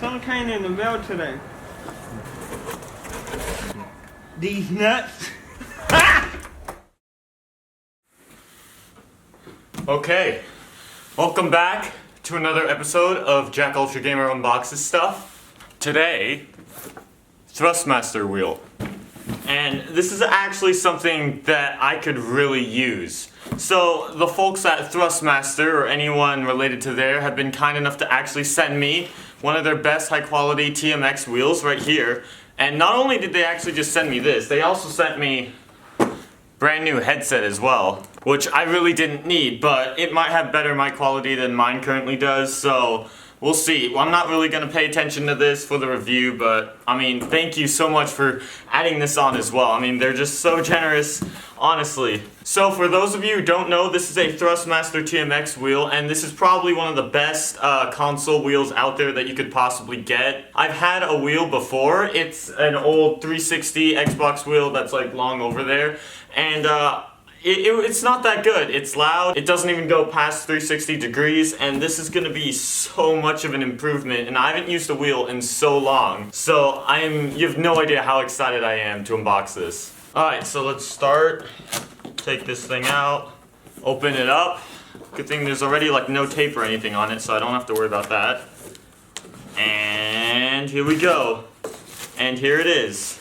some kind in the mail today. These nuts. Okay, welcome back to another episode of JackUltraGamerr Unboxes Stuff. Today, Thrustmaster Wheel. And this is actually something that I could really use. So, the folks at Thrustmaster, or anyone related to there, have been kind enough to actually send me one of their best high quality TMX wheels right here. And not only did they actually just send me this, they also sent me brand new headset as well, which I really didn't need, but it might have better mic quality than mine currently does, so we'll see. Well, I'm not really going to pay attention to this for the review, but I mean, thank you so much for adding this on as well. I mean, they're just so generous, honestly. So for those of you who don't know, this is a Thrustmaster TMX wheel, and this is probably one of the best console wheels out there that you could possibly get. I've had a wheel before. It's an old 360 Xbox wheel that's like long over there, and it's not that good. It's loud, it doesn't even go past 360 degrees, and this is gonna be so much of an improvement, and I haven't used a wheel in so long. So you have no idea how excited I am to unbox this. Alright, so let's start. Take this thing out, open it up. Good thing there's already like no tape or anything on it, so I don't have to worry about that. And here we go. And here it is.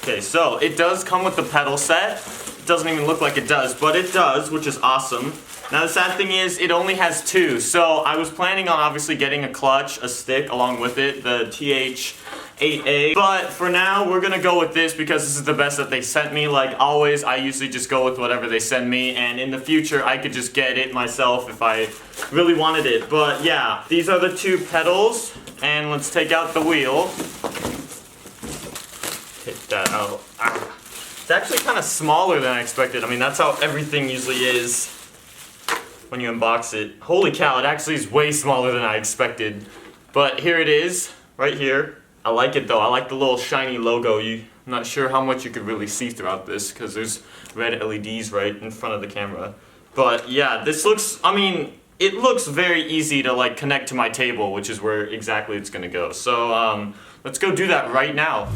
Okay, so it does come with the pedal set. Doesn't even look like it does, but it does, which is awesome. Now the sad thing is it only has two, so I was planning on obviously getting a clutch, a stick along with it, the TH8A, but for now we're gonna go with this because this is the best that they sent me. Like always, I usually just go with whatever they send me, and in the future I could just get it myself if I really wanted it. But yeah, these are the two pedals, and let's take out the wheel. Take that out. It's actually kind of smaller than I expected. I mean, that's how everything usually is when you unbox it. Holy cow, it actually is way smaller than I expected. But here it is, right here. I like it though. I like the little shiny logo. I'm not sure how much you could really see throughout this because there's red LEDs right in front of the camera. But yeah, this looks, I mean, it looks very easy to like connect to my table, which is where exactly it's gonna go. So let's go do that right now.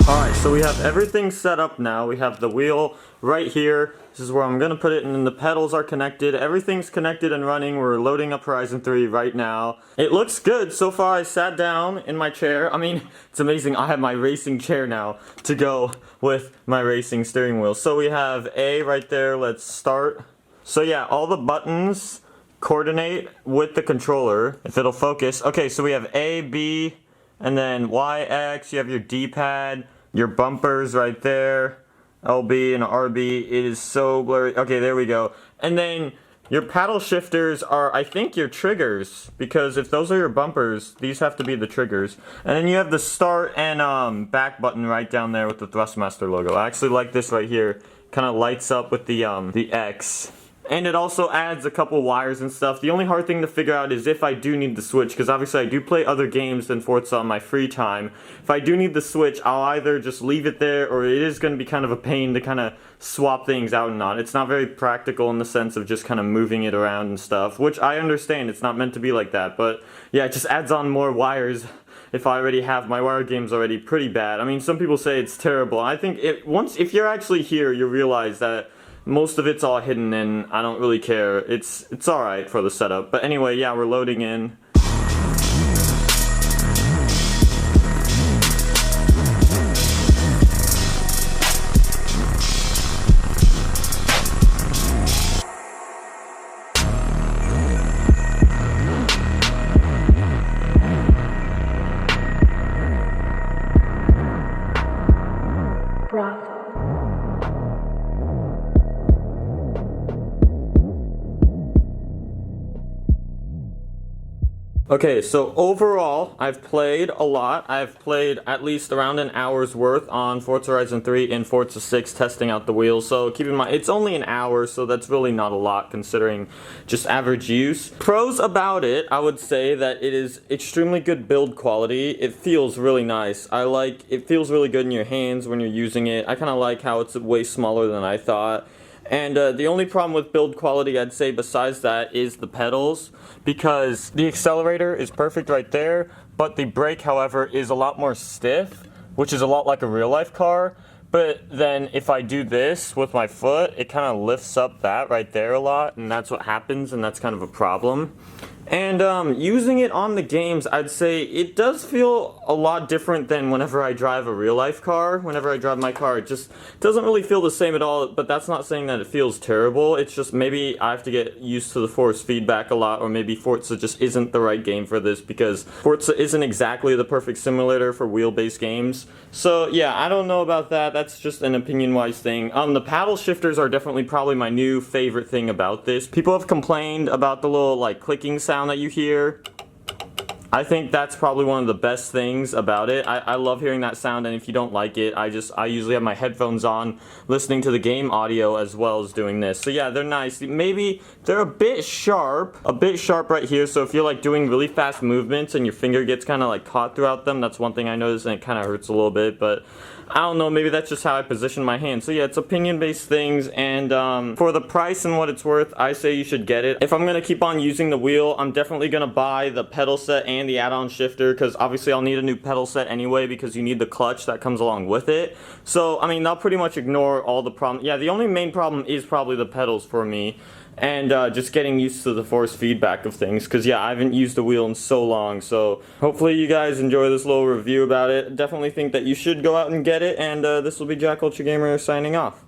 Alright, so we have everything set up now. We have the wheel right here. This is where I'm going to put it, and then the pedals are connected. Everything's connected and running. We're loading up Horizon 3 right now. It looks good. So far, I sat down in my chair. I mean, it's amazing. I have my racing chair now to go with my racing steering wheel. So we have A right there. Let's start. So yeah, all the buttons coordinate with the controller, if it'll focus. Okay, so we have A, B, and then Y, X. You have your D-pad. Your bumpers right there, LB and RB, it is so blurry. Okay, there we go. And then your paddle shifters are, I think, your triggers, because if those are your bumpers, these have to be the triggers. And then you have the start and back button right down there with the Thrustmaster logo. I actually like this right here. Kind of lights up with the X. And it also adds a couple wires and stuff. The only hard thing to figure out is if I do need the Switch, because obviously I do play other games than Forza on my free time. If I do need the Switch, I'll either just leave it there, or it is going to be kind of a pain to kind of swap things out and on. It's not very practical in the sense of just kind of moving it around and stuff, which I understand. It's not meant to be like that, but yeah, it just adds on more wires. If I already have my wire games already pretty bad. I mean, some people say it's terrible. I think if you're actually here, you realize that most of it's all hidden, and I don't really care. It's alright for the setup. But anyway, yeah, we're loading in. Okay, so overall, I've played a lot. I've played at least around an hour's worth on Forza Horizon 3 and Forza 6 testing out the wheels. So keep in mind, it's only an hour, so that's really not a lot considering just average use. Pros about it, I would say that it is extremely good build quality. It feels really nice. It feels really good in your hands when you're using it. I kind of like how it's way smaller than I thought. And the only problem with build quality, I'd say, besides that, is the pedals, because the accelerator is perfect right there, but the brake, however, is a lot more stiff, which is a lot like a real-life car. But then if I do this with my foot, it kind of lifts up that right there a lot, and that's what happens, and that's kind of a problem. And using it on the games, I'd say it does feel a lot different than whenever I drive a real-life car. Whenever I drive my car, it just doesn't really feel the same at all, but that's not saying that it feels terrible. It's just maybe I have to get used to the force feedback a lot, or maybe Forza just isn't the right game for this, because Forza isn't exactly the perfect simulator for wheel-based games. So yeah, I don't know about that. That's just an opinion-wise thing. The paddle shifters are definitely probably my new favorite thing about this. People have complained about the little like clicking sound that you hear. I think that's probably one of the best things about it. I love hearing that sound, and if you don't like it, I usually have my headphones on listening to the game audio as well as doing this. So yeah, they're nice. Maybe they're a bit sharp right here, so if you're like doing really fast movements and your finger gets kind of like caught throughout them, that's one thing I noticed, and it kind of hurts a little bit, but I don't know, maybe that's just how I position my hand. So yeah, it's opinion-based things, and for the price and what it's worth, I say you should get it. If I'm going to keep on using the wheel, I'm definitely going to buy the pedal set and the add-on shifter, because obviously I'll need a new pedal set anyway, because you need the clutch that comes along with it. So, I mean, I'll pretty much ignore all the problems. Yeah, the only main problem is probably the pedals for me, and just getting used to the force feedback of things, because yeah, I haven't used the wheel in so long. So hopefully you guys enjoy this little review about it. Definitely think that you should go out and get it, and this will be JackUltraGamerr signing off.